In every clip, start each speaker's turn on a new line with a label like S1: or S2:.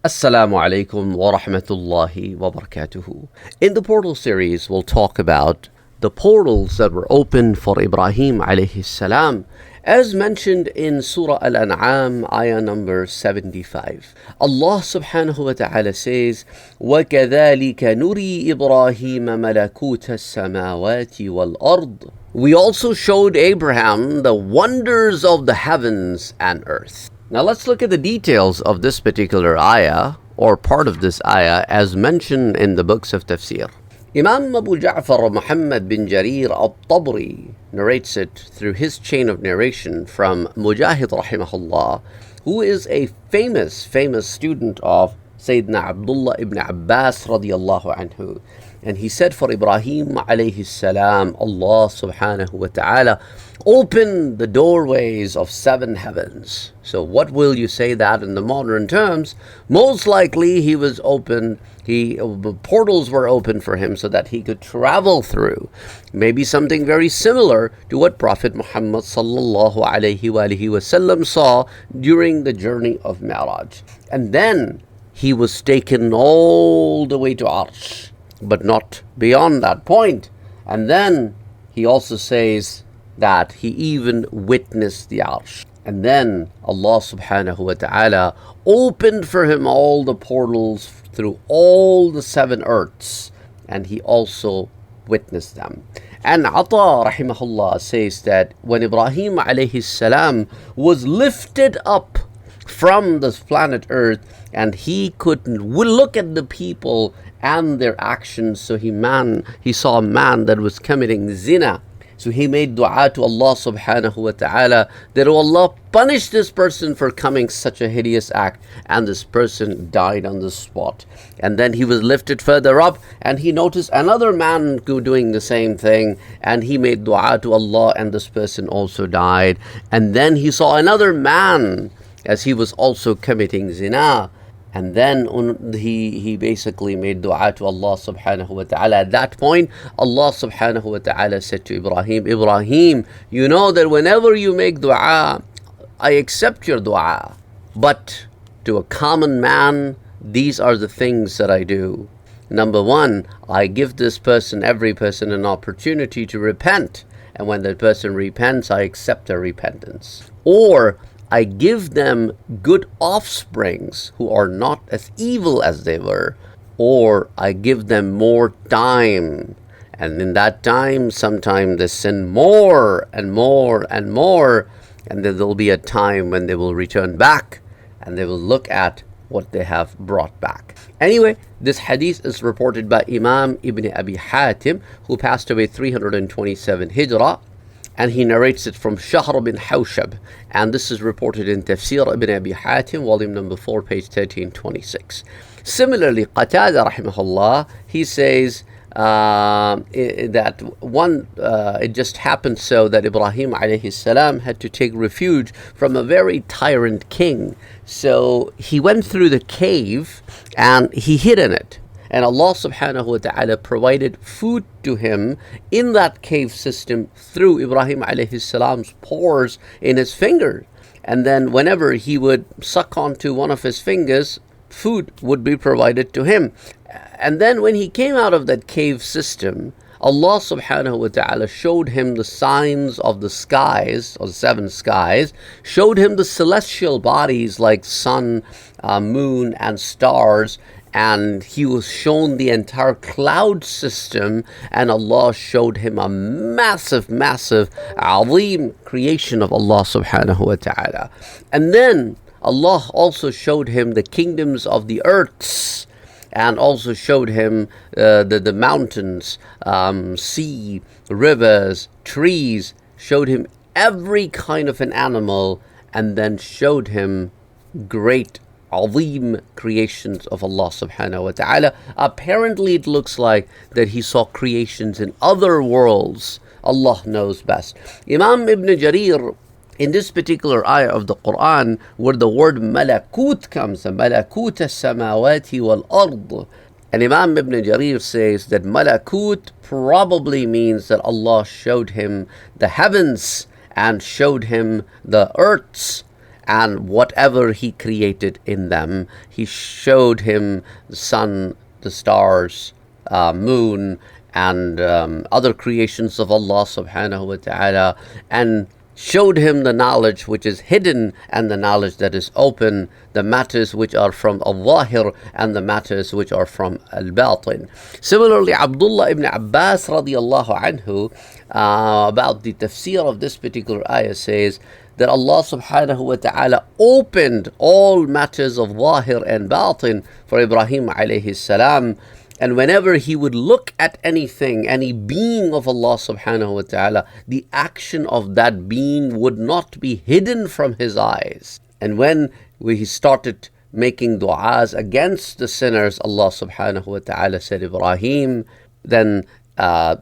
S1: Assalamu alaikum wa rahmatullahi wa barakatuhu. In the portal series, we'll talk about the portals that were opened for Ibrahim alayhi salam, as mentioned in Surah Al-An'am, ayah number 75. Allah subhanahu wa ta'ala says, وَكَذَلِكَ نُرِي إِبْرَاهِيمَ مَلَكُوتَ السَّمَاوَاتِ وَالْأَرْضِ. We also showed Abraham the wonders of the heavens and earth. Now let's look at the details of this particular ayah, or part of this ayah, as mentioned in the books of tafsir. Imam Abu Ja'far Muhammad bin Jarir al-Tabri narrates it through his chain of narration from Mujahid rahimahullah, who is a famous student of Sayyidina Abdullah ibn Abbas radiyallahu anhu. And he said for Ibrahim alayhi salam, Allah subhanahu wa ta'ala opened the doorways of 7 heavens. So what will you say that in the modern terms? Most likely he was open, portals were open for him so that he could travel through. Maybe something very similar to what Prophet Muhammad sallallahu alayhi wa alihi wasallam saw during the journey of Mi'raj. And then he was taken all the way to Arsh, but not beyond that point. And then he also says that he even witnessed the Arsh. And then Allah subhanahu wa ta'ala opened for him all the portals through all the 7 earths, and he also witnessed them. And Ata rahimahullah says that when Ibrahim alayhi salam was lifted up from this planet Earth, and he couldn't look at the people and their actions, so he saw a man that was committing zina. So he made dua to Allah subhanahu wa ta'ala that, oh Allah, punish this person for committing such a hideous act. And this person died on the spot. And then he was lifted further up, and he noticed another man doing the same thing, and he made dua to Allah, and this person also died. And then he saw another man as he was also committing zina. And then he basically made dua to Allah subhanahu wa ta'ala. At that point, Allah subhanahu wa ta'ala said to Ibrahim, Ibrahim, you know that whenever you make dua, I accept your dua. But to a common man, these are the things that I do. Number 1, I give every person an opportunity to repent. And when that person repents, I accept their repentance. Or I give them good offsprings who are not as evil as they were. Or I give them more time. And in that time, sometimes they sin more and more and more. And then there'll be a time when they will return back and they will look at what they have brought back. Anyway, this hadith is reported by Imam Ibn Abi Hatim, who passed away 327 Hijrah. And he narrates it from Shahr bin Hawshab. And this is reported in Tafsir ibn Abi Hatim, volume number 4, page 1326. Similarly, Qatada rahimahullah, he says that it just happened so that Ibrahim alayhi salam had to take refuge from a very tyrant king. So he went through the cave and he hid in it. And Allah subhanahu wa ta'ala provided food to him in that cave system through Ibrahim alayhi salam's pores in his fingers. And then whenever he would suck onto one of his fingers, food would be provided to him. And then when he came out of that cave system, Allah subhanahu wa ta'ala showed him the signs of the skies, or the 7 skies, showed him the celestial bodies like sun, moon, and stars. And he was shown the entire cloud system, and Allah showed him a massive, azim creation of Allah subhanahu wa ta'ala. And then Allah also showed him the kingdoms of the earths, and also showed him the mountains, sea, rivers, trees, showed him every kind of an animal, and then showed him great azim creations of Allah subhanahu wa ta'ala. Apparently it looks like that he saw creations in other worlds. Allah knows best. Imam Ibn Jarir, in this particular ayah of the Quran, where the word malakut comes, malakut as-samawati wal-ard, and Imam Ibn Jarir says that malakut probably means that Allah showed him the heavens and showed him the earths. and whatever he created in them. He showed him the sun, the stars, moon, and other creations of Allah subhanahu wa ta'ala, and showed him the knowledge which is hidden and the knowledge that is open, the matters which are from al-Zahir and the matters which are from al-Batin. Similarly, Abdullah ibn Abbas radiallahu anhu, about the tafsir of this particular ayah, says that Allah subhanahu wa ta'ala opened all matters of Zahir and Batin for Ibrahim alayhi salam. And whenever he would look at anything, any being of Allah subhanahu wa ta'ala, the action of that being would not be hidden from his eyes. And when he started making du'as against the sinners, Allah subhanahu wa ta'ala said, Ibrahim, then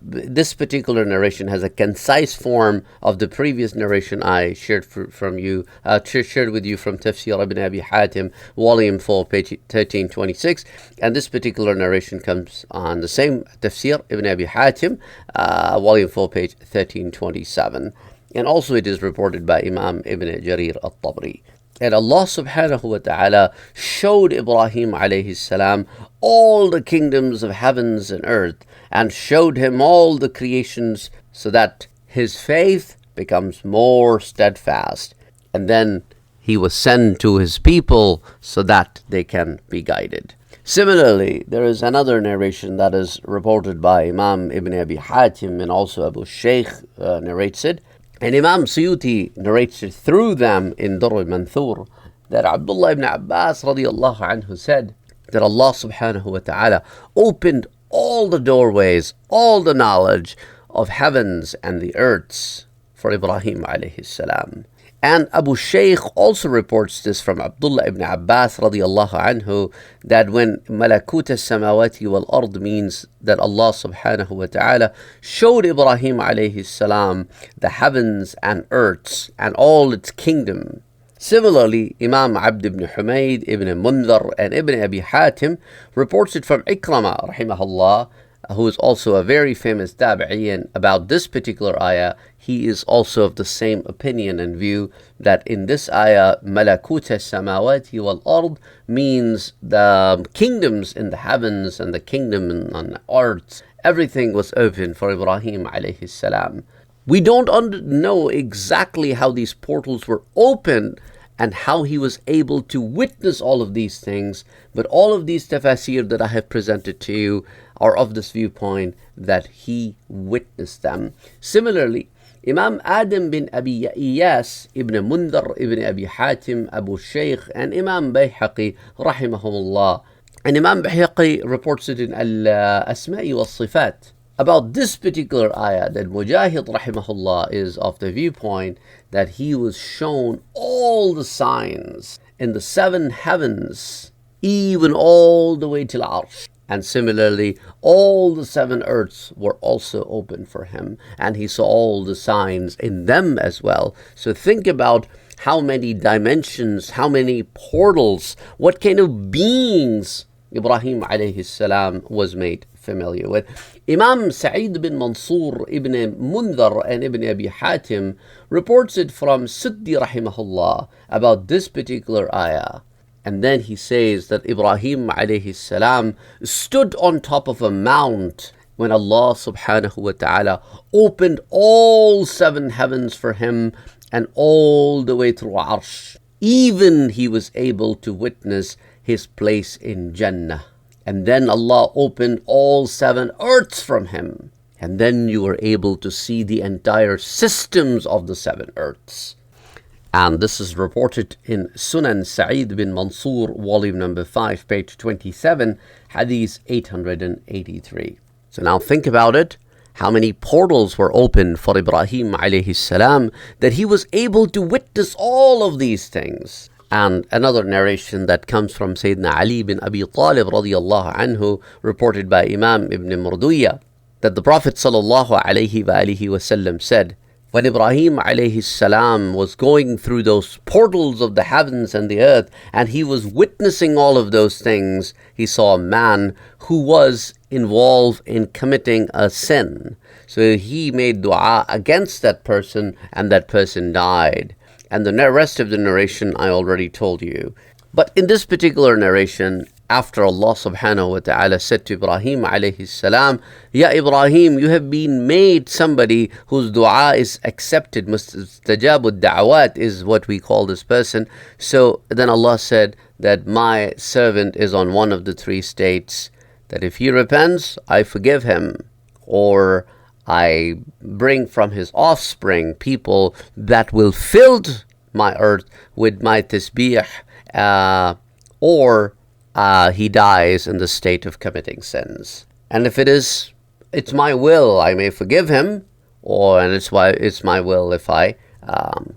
S1: this particular narration has a concise form of the previous narration I shared with you from Tafsir ibn Abi Hatim, volume 4, page 1326. And this particular narration comes on the same Tafsir ibn Abi Hatim, volume 4, page 1327. And also it is reported by Imam ibn Jarir al-Tabri. And Allah subhanahu wa ta'ala showed Ibrahim alayhi salam all the kingdoms of heavens and earth, and showed him all the creations, so that his faith becomes more steadfast. And then he was sent to his people so that they can be guided. Similarly, there is another narration that is reported by Imam Ibn Abi Hatim, and also Abu Shaykh narrates it. And Imam Suyuti narrates it through them in Durr al-Manthur, that Abdullah ibn Abbas radiallahu anhu said that Allah subhanahu wa ta'ala opened all the doorways, all the knowledge of heavens and the earths for Ibrahim alayhi salam. And Abu Shaykh also reports this from Abdullah ibn Abbas radiallahu anhu, that when malakut as-samawati wal ard means that Allah subhanahu wa ta'ala showed Ibrahim alayhi salam the heavens and earths and all its kingdom. Similarly, Imam Abd ibn Humayd, Ibn Mundhar, and Ibn Abi Hatim reports it from Ikrama rahimahullah, who is also a very famous tabi'in, about this particular ayah. He is also of the same opinion and view that in this ayah, malakut as-samawati wal ard means the kingdoms in the heavens and the kingdom on the earth. Everything was open for Ibrahim alayhi salam. We don't know exactly how these portals were opened and how he was able to witness all of these things, but all of these tafasir that I have presented to you are of this viewpoint that he witnessed them. Similarly, Imam Adam bin Abi Iyas, Ibn Mundhar, Ibn Abi Hatim, Abu Shaykh, and Imam Bayhaqi rahimahumullah, and Imam Bayhaqi reports it in Al-Asma'i wa Sifat, about this particular ayah, that Mujahid rahimahullah is of the viewpoint that he was shown all the signs in the 7 heavens, even all the way till Arsh. And similarly, all the 7 earths were also open for him, and he saw all the signs in them as well. So think about how many dimensions, how many portals, what kind of beings Ibrahim alayhi salam was made familiar with. Imam Said bin Mansur, Ibn Mundhar, and Ibn Abi Hatim reports it from Suddi rahimahullah about this particular ayah. And then he says that Ibrahim alayhi salam stood on top of a mount when Allah subhanahu wa ta'ala opened all 7 heavens for him and all the way through Arsh. Even he was able to witness his place in Jannah. And then Allah opened all 7 earths from him. And then you were able to see the entire systems of the 7 earths. And this is reported in Sunan Sa'id bin Mansur, volume number 5, page 27, hadith 883. So now think about it. How many portals were open for Ibrahim alayhi salam that he was able to witness all of these things. And another narration that comes from Sayyidina Ali bin Abi Talib radiyallahu anhu, reported by Imam Ibn Murduyah, that the Prophet sallallahu alayhi wa alihi wasallam said, when Ibrahim alayhi salam was going through those portals of the heavens and the earth, and he was witnessing all of those things, he saw a man who was involved in committing a sin. So he made dua against that person, and that person died. And the rest of the narration I already told you. But in this particular narration, after Allah subhanahu wa ta'ala said to Ibrahim alayhi salam, Ya Ibrahim, you have been made somebody whose dua is accepted. Mustajabud da'awat is what we call this person. So then Allah said that my servant is on one of the three states, that if he repents, I forgive him, or I bring from his offspring people that will fill my earth with my tasbih, or he dies in the state of committing sins. And if it's my will, I may forgive him, and it's my will if I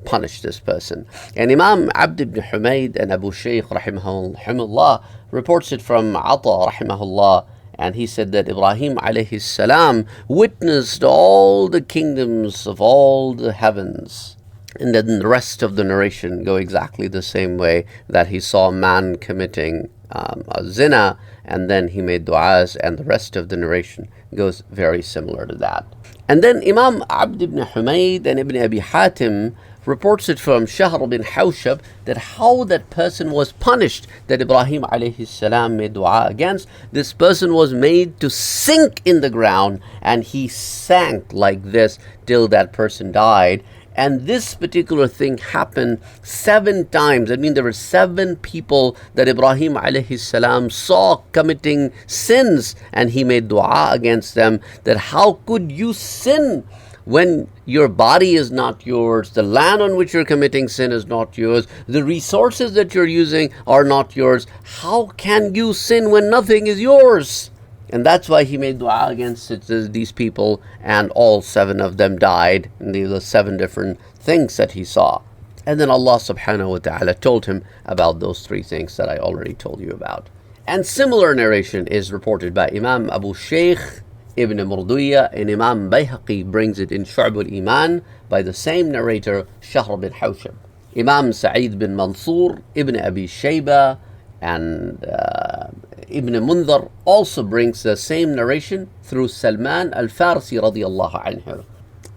S1: punish this person. And Imam Abd ibn Humayd and Abu Shaykh rahimahullah reports it from Ata rahimahullah, and he said that Ibrahim alayhi salam witnessed all the kingdoms of all the heavens. And then the rest of the narration go exactly the same way, that he saw man committing a zina, and then he made du'as, and the rest of the narration goes very similar to that. And then Imam Abd ibn Humayd and Ibn Abi Hatim reports it from Shahr bin Hawshab, that how that person was punished, that Ibrahim alayhi salam made dua against. This person was made to sink in the ground, and he sank like this till that person died. And this particular thing happened 7 times. I mean, there were 7 people that Ibrahim alayhi salam saw committing sins, and he made dua against them, that how could you sin when your body is not yours, the land on which you're committing sin is not yours, the resources that you're using are not yours. How can you sin when nothing is yours? And that's why he made dua against these people, and all 7 of them died in the 7 different things that he saw. And then Allah subhanahu wa ta'ala told him about those 3 things that I already told you about. And similar narration is reported by Imam Abu Shaykh Ibn Murduya, and Imam Bayhaqi brings it in Shu'ab al-Iman by the same narrator, Shahr bin Hawshab. Imam Syed bin Mansur, Ibn Abi Shayba, and Ibn Mundhar also brings the same narration through Salman al-Farsi radiyallahu anhu.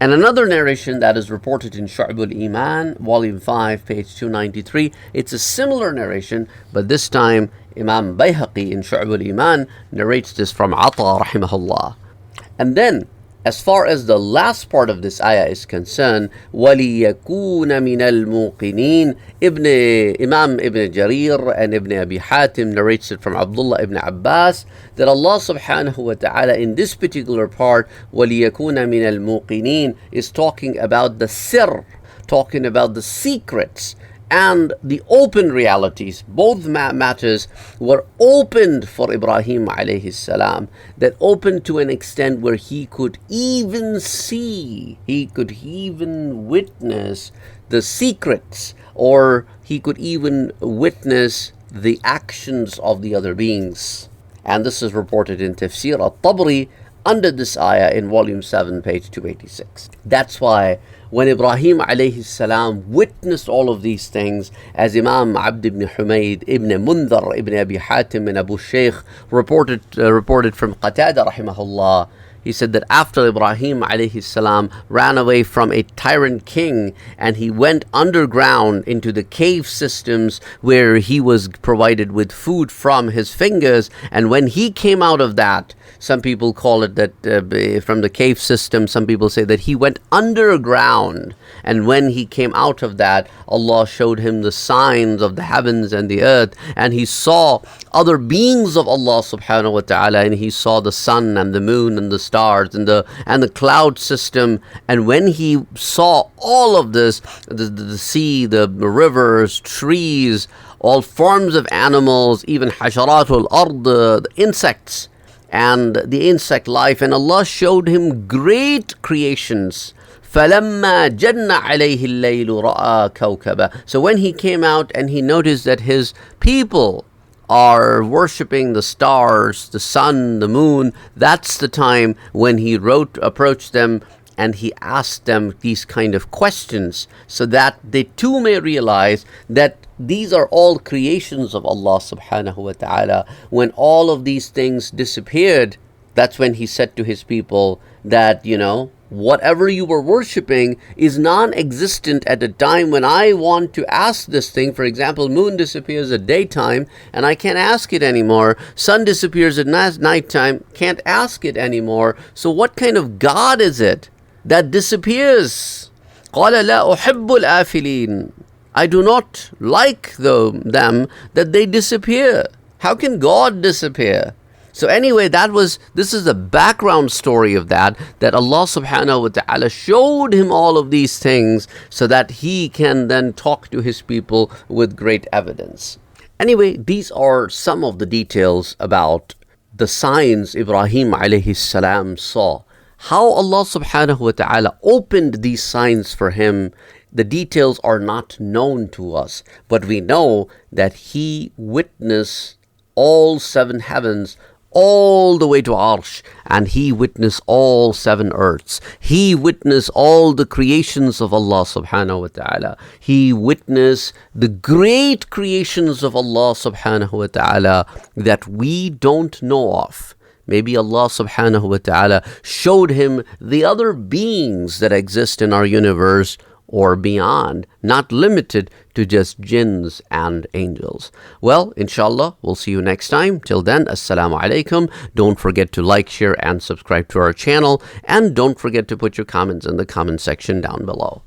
S1: And another narration that is reported in Shu'ab al-Iman, volume 5, page 293, it's a similar narration, but this time Imam Bayhaqi in Shu'ab al-Iman narrates this from Ata rahimahullah. And then, as far as the last part of this ayah is concerned, وَلِيَكُونَ مِنَ الْمُوقِنِينَ, Imam Ibn Jarir and Ibn Abi Hatim narrates it from Abdullah ibn Abbas, that Allah subhanahu wa ta'ala in this particular part, وَلِيَكُونَ مِنَ الْمُوقِنِينَ, is talking about the sir, talking about the secrets and the open realities. Both matters were opened for Ibrahim alayhi salam, that opened to an extent where he could even see, he could even witness the secrets, or he could even witness the actions of the other beings. And this is reported in Tafsir al-Tabri under this ayah in volume 7, page 286. That's why when Ibrahim alayhi salam witnessed all of these things, as Imam Abd ibn Humayd, Ibn Mundhar, Ibn Abi Hatim, and Abu Shaykh reported from Qatada rahimahullah, he said that after Ibrahim alayhi salam ran away from a tyrant king, and he went underground into the cave systems where he was provided with food from his fingers, and when he came out of that, some people call it that from the cave system, some people say that he went underground, and when he came out of that, Allah showed him the signs of the heavens and the earth, and he saw other beings of Allah subhanahu wa ta'ala, and he saw the sun and the moon and the stars and the cloud system. And when he saw all of this, the sea, the rivers, trees, all forms of animals, even hasharatul ard, the insects, and the insect life, and Allah showed him great creations. فَلَمَّا جَنَّ عَلَيْهِ اللَّيْلُ رَأَى كَوْكَبًا. So when he came out and he noticed that his people are worshipping the stars, the sun, the moon, that's the time when he approached them, and he asked them these kind of questions, so that they too may realize that these are all creations of Allah subhanahu wa ta'ala. When all of these things disappeared, that's when he said to his people that, whatever you were worshipping is non-existent at the time when I want to ask this thing. For example, moon disappears at daytime and I can't ask it anymore. Sun disappears at nighttime, can't ask it anymore. So what kind of God is it that disappears? قَالَ لَا أُحِبُّ الْآفِلِينَ. I do not like them that they disappear. How can God disappear? So anyway, this is the background story of that Allah subhanahu wa ta'ala showed him all of these things so that he can then talk to his people with great evidence. Anyway, these are some of the details about the signs Ibrahim alayhi salam saw. How Allah subhanahu wa ta'ala opened these signs for him, the details are not known to us, but we know that he witnessed all 7 heavens all the way to Arsh, and he witnessed all 7 earths. He witnessed all the creations of Allah subhanahu wa ta'ala. He witnessed the great creations of Allah subhanahu wa ta'ala that we don't know of. Maybe Allah subhanahu wa ta'ala showed him the other beings that exist in our universe or beyond, not limited to just jinns and angels. Well, inshallah, we'll see you next time. Till then, assalamu alaikum. Don't forget to like, share, and subscribe to our channel. And don't forget to put your comments in the comment section down below.